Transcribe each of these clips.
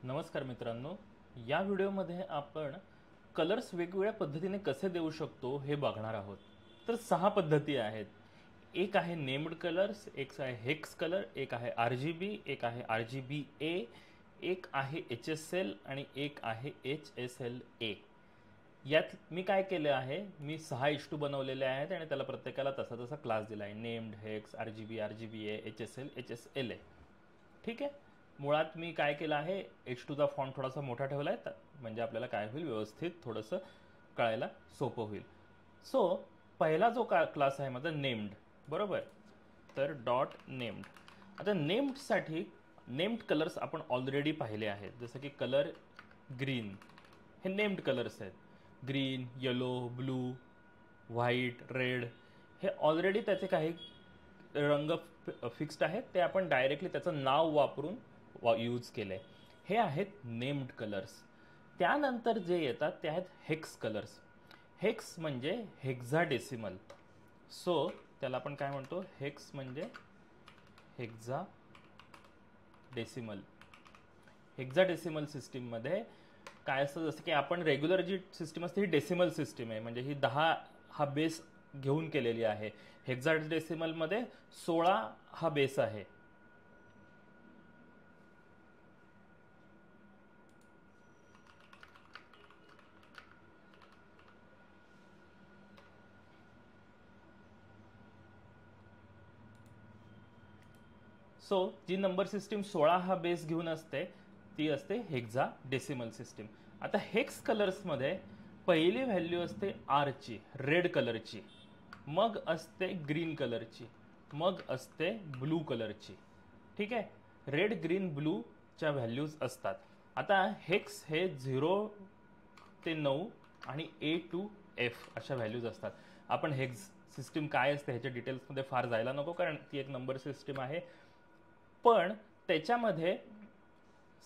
नमस्कार मित्रांनो, या व्हिडिओमध्ये आपण कलर्स वेगवेगळ्या पद्धतीने कसे देऊ शकतो हे बघणार आहोत. तर 6 पद्धती आहेत. एक आहे नेम्ड कलर्स, एक आहे हेक्स कलर, एक आहे RGB, एक आहे RGBA, एक आहे HSL आणि एक आहे HSLA. यात मी काय केलं आहे, मी 6 H2 बनवलेले आहेत आणि त्याला प्रत्येकाला तसा तसा क्लास दिला आहे. Named, hex, RGB, RGBA, HSL, HSLA. ठीक आहे. मुळात मी काय केलं आहे, H2 चा फॉन्ट थोडासा मोठा ठेवला आहे म्हणजे आपल्याला काय होईल, व्यवस्थित थोडंसं कळायला सोपं होईल. सो पहिला जो क्लास आहे माझा नेम्ड, बरोबर. तर डॉट नेम्ड. आता नेम्डसाठी नेम्ड कलर्स आपण ऑलरेडी पाहिले आहेत. जसं की कलर ग्रीन, हे नेम्ड कलर्स आहेत. Green, yellow, blue, white, red, हे ऑलरेडी त्याचे काही रंग फिक्स्ड आहेत. ते आपण डायरेक्टली त्याचं नाव वापरून यूज केलंय. हे आहेत नेम्ड कलर्स. त्यानंतर जे येतात ते आहेत हेक्स कलर्स. हेक्स म्हणजे हेक्झाडेसिमल. सो त्याला आपण काय म्हणतो, हेक्स म्हणजे हेक्झाडेसिमल. हेक्झाडेसिमल सिस्टीममध्ये काय असतं, जसं की आपण रेग्युलर जी सिस्टीम असते ही डेसिमल सिस्टीम आहे, म्हणजे ही 10 हा बेस घेऊन केलेली आहे. हेक्झाडेसिमलमध्ये 16 हा बेस आहे. सो जी नंबर सिस्टीम 16 हा बेस घेऊन असते ती असते हेक्झाडेसिमल सिस्टीम. आता हेक्स कलर्समध्ये पहिली व्हॅल्यू असते आरची, रेड कलरची, मग असते ग्रीन कलरची, मग असते ब्लू कलरची. ठीक आहे. रेड, ग्रीन, ब्लूच्या व्हॅल्यूज असतात. आता हेक्स हे 0 ते 9 आणि A to F अशा व्हॅल्यूज असतात. आपण हेक्स सिस्टीम काय असते ह्याच्या डिटेल्समध्ये फार जायला नको, कारण ती एक नंबर सिस्टीम आहे. पण त्याच्यामध्ये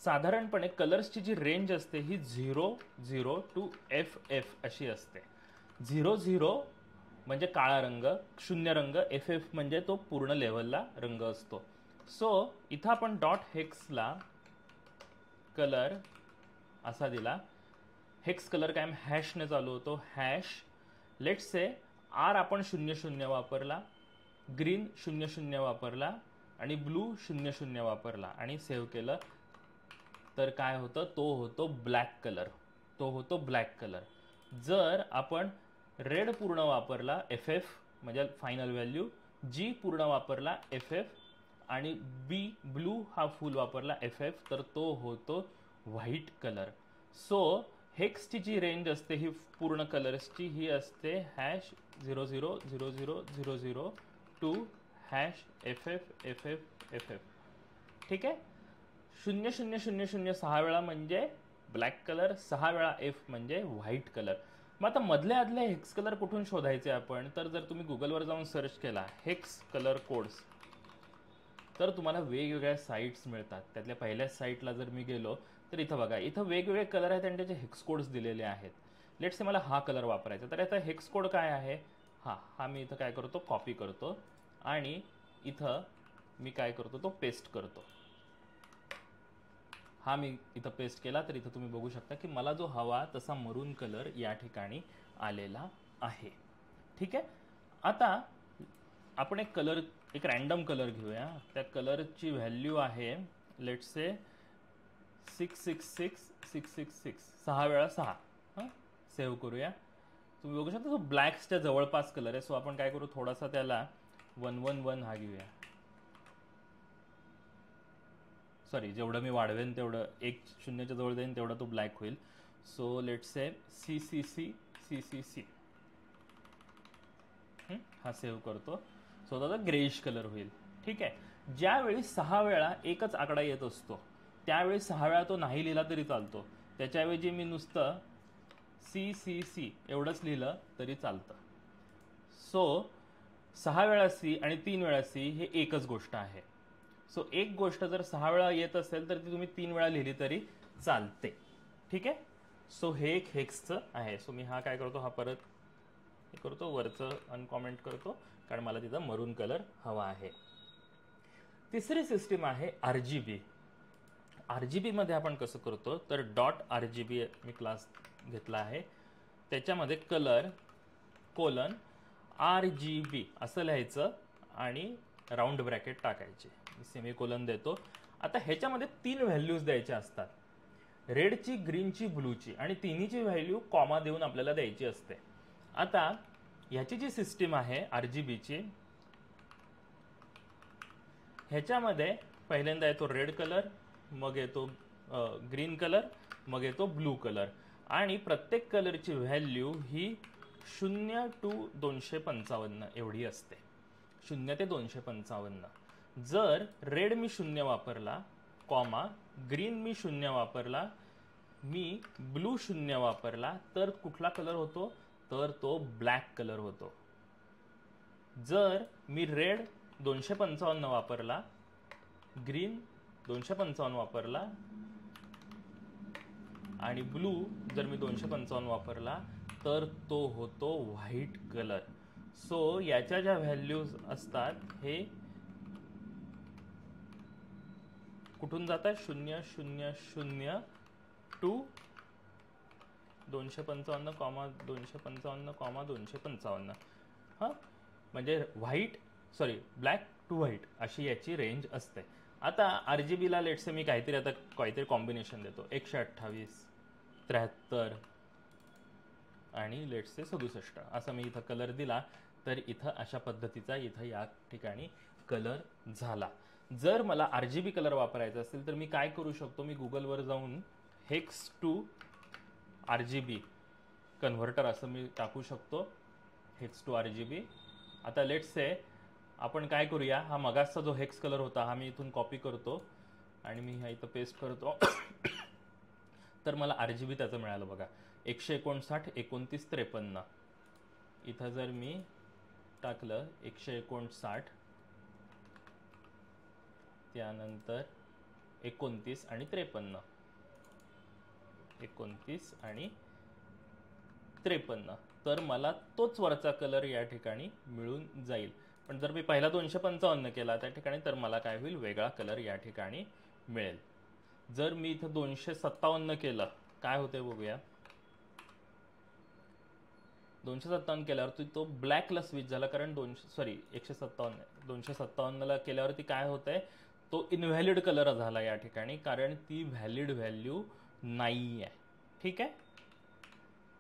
साधारणपणे कलर्सची जी रेंज असते ही 0 टू FF अशी असते. 0 म्हणजे काळा रंग, 0 रंग, FF म्हणजे तो पूर्ण लेव्हलला रंग असतो. सो इथं आपण डॉट हेक्सला कलर असा दिला. हेक्स कलर कायम हॅशने चालू होतो. हॅश लेट्स से आर आपण 00 वापरला, ग्रीन 00 वापरला आणि ब्लू 00 वापरला आणि सेव्ह केलं, तर काय होतं, तो होतो ब्लॅक कलर. जर आपण रेड पूर्ण वापरला, FF म्हणजे फायनल व्हॅल्यू, G पूर्ण वापरला, FF आणि ब्लू हा फुल वापरला, FF, तर तो होतो व्हाईट कलर. सो हेक्सची जी रेंज असते ही पूर्ण कलर्सची ही असते हॅश 000000 टू हॅश FF. ठीक आहे. 0000 6 वेळा म्हणजे ब्लॅक कलर, 6 वेळा F म्हणजे व्हाईट कलर. मग आता मधले आदले हेक्स कलर कुठून शोधायचे आपण, तर जर तुम्ही गुगलवर जाऊन सर्च केला हेक्स कलर कोड्स, तर तुम्हाला वेगवेगळ्या साईट्स मिळतात. त्यातल्या पहिल्या साईटला जर मी गेलो तर इथं बघा, इथं वेगवेगळे कलर आहेत आणि त्याचे हेक्स कोड्स दिलेले आहेत. लेट्स से मला हा कलर वापरायचा, तर याचा हेक्स कोड काय आहे, हा मी इथं काय करतो, कॉपी करतो आणि इथं मी काय करतो, तो पेस्ट करतो. हा मी इथं पेस्ट केला, तर इथं तुम्ही बघू शकता की मला जो हवा तसा मरून कलर या ठिकाणी आलेला आहे. ठीक आहे. आता आपण एक रॅन्डम कलर घेऊया. त्या कलरची व्हॅल्यू आहे लेट्स से 666. 6 वेळा 6. सेव्ह करूया. तुम्ही बघू शकता तो ब्लॅक्सच्या जवळपास कलर आहे. सो आपण काय करू, थोडासा त्याला 111 हा घेऊया. सॉरी, जेवढं मी वाढवेन तेवढं, 1 0च्या जवळ जाईन तेवढा तो ब्लॅक होईल. So let's say CCC. हा सेव्ह करतो. सो त्याचा ग्रेइश कलर होईल. ठीक आहे. ज्यावेळी 6 वेळा एकच आकडा येत असतो त्यावेळी 6 वेळा तो नाही लिहिला तरी चालतो. त्याच्याऐवजी मी नुसतं CCC एवढंच लिहिलं तरी चालतं. सो 6 वेळा C आणि 3 वेळा C हे एकच गोष्ट आहे. सो एक गोष्ट जर 6 वेळा येत असेल तर ती तुम्ही 3 वेळा लिहिली तरी चालते. ठीक आहे. सो हे एक हेक्सचं आहे. सो मी हा काय करतो, हा परत हे करतो, वरचं अनकॉमेंट करतो, कारण मला तिथं मरून कलर हवा आहे. तिसरी सिस्टीम आहे RGB. RGB मध्ये आपण कसं करतो तर .RGB मी क्लास घेतला आहे, त्याच्यामध्ये कलर कोलन RGB असं लिहायचं आणि राऊंड ब्रॅकेट टाकायचे, सेमीकोलन देतो. आता ह्याच्यामध्ये 3 व्हॅल्यूज द्यायच्या असतात, रेडची, ग्रीनची, ब्लूची, आणि तिन्हीची व्हॅल्यू कॉमा देऊन आपल्याला द्यायची असते. आता ह्याची जी सिस्टीम आहे RGBची, ह्याच्यामध्ये पहिल्यांदा येतो रेड कलर, मग येतो ग्रीन कलर, मग येतो ब्लू कलर, आणि प्रत्येक कलरची व्हॅल्यू ही 0 to 255 एवढी असते. 0 ते 255. जर रेड मी 0 वापरला, कॉमा ग्रीन मी 0 वापरला, मी ब्लू 0 वापरला, तर कुठला कलर होतो तर तो ब्लॅक कलर होतो. जर मी रेड 255 वापरला, ग्रीन 255 वापरला आणि ब्लू जर मी 255 वापरला तर तो होतो व्हाईट कलर. सो याच्या ज्या व्हॅल्यूज असतात हे कुठून जातात, 0 0 0 टू 255 कॉमा 255 कॉमा 255. हां, म्हणजे ब्लॅक टू व्हाईट अशी याची रेंज असते. आता RGBला लेट्स मी काहीतरी कॉम्बिनेशन देतो, 128, 73 आणि लेट्स 67 असं मी इथं कलर दिला, तर इथं अशा पद्धतीचा इथं या ठिकाणी कलर झाला. जर मला RGB कलर वापरायचा असेल तर मी काय करू शकतो, मी गुगलवर जाऊन हेक्स टू RGB कन्व्हर्टर असं मी टाकू शकतो, हेक्स टू RGB. आता लेट्स से आपण काय करूया, हा मगाचा जो हेक्स कलर होता हा मी इथून कॉपी करतो आणि मी ह्या इथं पेस्ट करतो. तर मला RGB त्याचं मिळालं बघा, 159, 29, 53. इथं जर मी टाकलं 159, त्यानंतर 29 आणि 53, 29 आणि 53, तर मला तोच वरचा कलर या ठिकाणी मिळून जाईल. पण जर मी पहिला 255 केला त्या ठिकाणी तर मला काय होईल, वेगळा कलर या ठिकाणी मिळेल. जर मी इथं 257 केलं, काय होते बघूया. 257 केल्यावरती तो ब्लॅकला स्विच झाला, कारण 257ला केल्यावरती काय होतंय, तो इनव्हॅलिड कलर झाला या ठिकाणी, कारण ती व्हॅलिड व्हॅल्यू नाही आहे. ठीक आहे.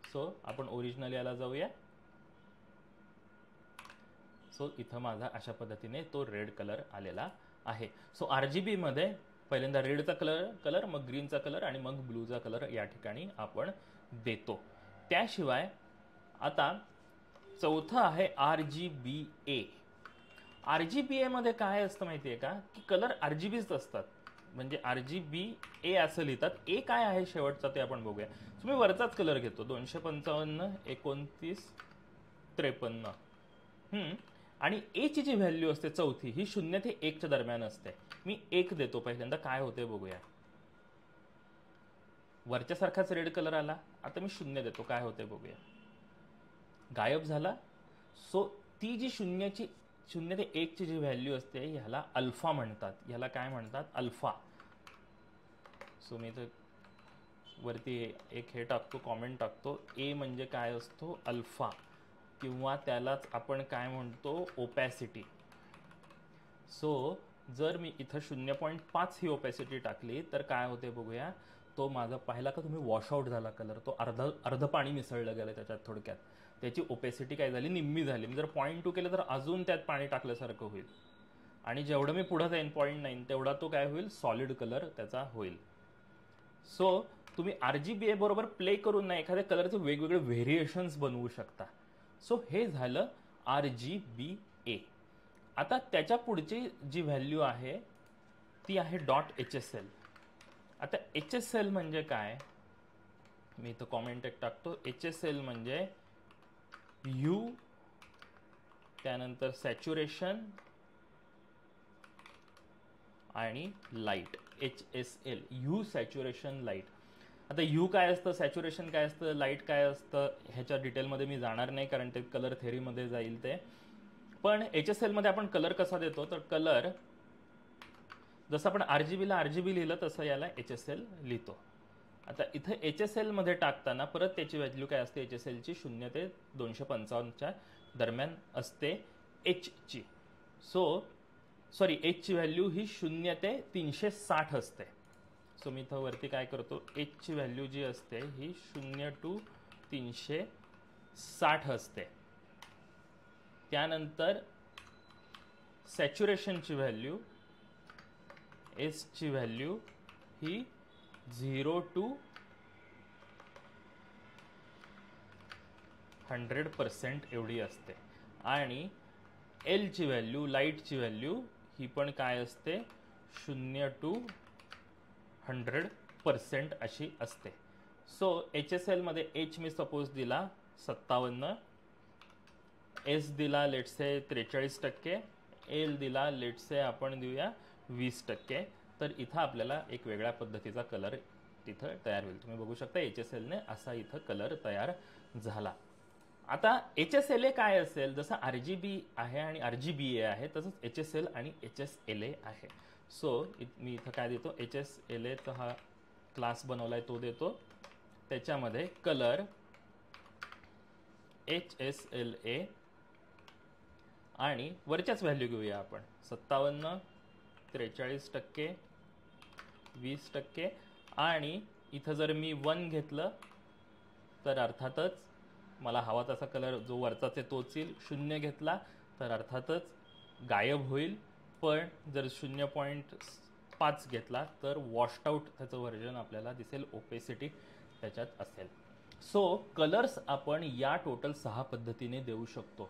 सो आपण ओरिजिनल याला जाऊया. सो इथं माझा अशा पद्धतीने तो रेड कलर आलेला आहे. सो RGB मध्ये पहिल्यांदा रेडचा कलर, मग ग्रीनचा कलर आणि मग ब्लूचा कलर या ठिकाणी आपण देतो. त्याशिवाय आता चौथं आहे RGBA. RGBA मध्ये काय असतं माहिती आहे का, की कलर RGBच असतात, म्हणजे RGBA असं लिहितात. ए काय आहे शेवटचा ते आपण बघूया. सो मी वरचाच कलर घेतो, 255, 29, 53. आणि ए ची जी व्हॅल्यू असते चौथी, ही 0 ते 1 दरम्यान असते. मी 1 देतो पहिल्यांदा, काय होते बघूया. वरच्या सारखाच रेड कलर आला. आता मी 0 देतो, काय होते बघूया. गायब झाला. सो ती जी 0 ते 1 ची जी व्हॅल्यू असते ह्याला अल्फा म्हणतात. ह्याला काय म्हणतात, अल्फा. सो मी तर वरती एक हे टाकतो, कॉमेंट टाकतो, ए म्हणजे काय असतो, अल्फा, किंवा त्यालाच आपण काय म्हणतो, ओपॅसिटी. सो जर मी इथं 0.5 ही ओपॅसिटी टाकली तर काय होते बघूया. तो माझा पाहिला का तुम्ही, वॉशआउट झाला कलर, तो अर्ध पाणी मिसळलं गेलं त्याच्यात. थोडक्यात त्याची ओपॅसिटी काय झाली, निम्मी झाली. मी जर 0.2 केलं तर अजून त्यात पाणी टाकल्यासारखं होईल, आणि जेवढं मी पुढं जाईन 0.9 तेवढा तो काय होईल, सॉलिड कलर त्याचा होईल. सो तुम्ही RGBA बरोबर प्ले करून ना एखाद्या कलरचे वेगवेगळे व्हेरिएशन्स बनवू शकता. सो हे झालं RGBA. आता त्याच्या पुढची जी व्हॅल्यू आहे ती आहे .HSL. आता HSL म्हणजे काय, मी इथं कॉमेंट एक टाकतो. HSL म्हणजे ह्यू, त्यानंतर सॅच्युरेशन आणि light. HSL, hue, saturation, light. आता ह्यू काय असतं, सॅच्युरेशन काय असतं, लाईट काय असतं, ह्याच्या डिटेलमध्ये मी जाणार नाही, कारण ते कलर थेअरीमध्ये जाईल ते. पण HSL मध्ये आपण कलर कसा देतो, तर कलर जसं आपण RGBला RGB लिहिलं तसं याला HSL लिहितो. आता इथं HSL मध्ये टाकताना परत त्याची व्हॅल्यू काय असते, HSL ची 0 ते 255 दरम्यान असते Hची. H ची व्हॅल्यू ही 0 ते 360 असते. सो मी इथं वरती काय करतो, H ची व्हॅल्यू जी असते ही 0 to 360 असते. त्यानंतर सॅच्युरेशनची व्हॅल्यू, S ची व्हॅल्यू ही 0 to 100% एवढी असते. आणि L ची व्हॅल्यू, लाईटची व्हॅल्यू ही पण काय असते, 0 to 100% अशी असते. सो HSL मध्ये H मी सपोज दिला 57, S दिला लेट्स से 43%, L दिला लेट्स से आपण देऊया 20%. तर इथं आपल्याला एक वेगळ्या पद्धतीचा कलर तिथं तयार होईल. तुम्ही बघू शकता HSL ने असा इथं कलर तयार झाला. आता HSLA काय असेल, जसं RGB आहे आणि RGBA आहे तसंच HSL आणि HSLA आहे. सो मी इथं काय देतो, HSLA चा हा क्लास बनवलाय तो देतो. त्याच्यामध्ये कलर HSLA आणि वरच्याच व्हॅल्यू घेऊया आपण, 57, 43%, 20%. आणि इथं जर मी 1 घेतलं तर अर्थातच मला हवा तसा कलर जो वरचाच आहे तोच येईल. 0 घेतला तर अर्थातच गायब होईल. पण जर 0.5 घेतला तर वॉश्ड आउट त्याचं व्हर्जन आपल्याला दिसेल, ओपेसिटी त्याच्यात असेल. सो कलर्स आपण या टोटल 6 पद्धतीने देऊ शकतो.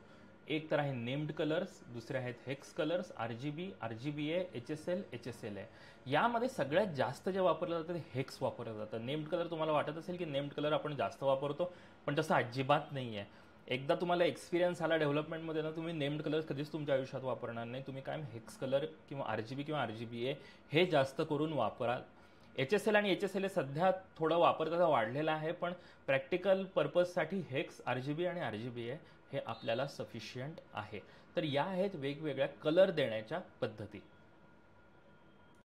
एक तर आहे नेम्ड कलर्स, दुसरे आहेत hex colours, RGB, RGBA, HSL, HSLA. यामध्ये सगळ्यात जास्त जे वापरलं जातं ते हेक्स वापरलं जातं. नेम्ड कलर तुम्हाला वाटत असेल की नेम्ड कलर आपण जास्त वापरतो, पण तसं अजिबात नाही आहे. एकदा तुम्हाला एक्सपिरियन्स आला डेव्हलपमेंटमध्ये ना, तुम्ही नेम्ड कलर कधीच तुमच्या आयुष्यात वापरणार नाही. तुम्ही काय हेक्स कलर किंवा RGB किंवा RGBA हे जास्त करून वापराल. HSL आणि HSLA सध्या थोडं वापर त्याचा वाढलेला आहे, पण प्रॅक्टिकल पर्पजसाठी हेक्स, RGB आणि RGBA हे आपल्याला सफिशियंट आहे. तर या आहेत वेगवेगळ्या कलर देण्याच्या पद्धती.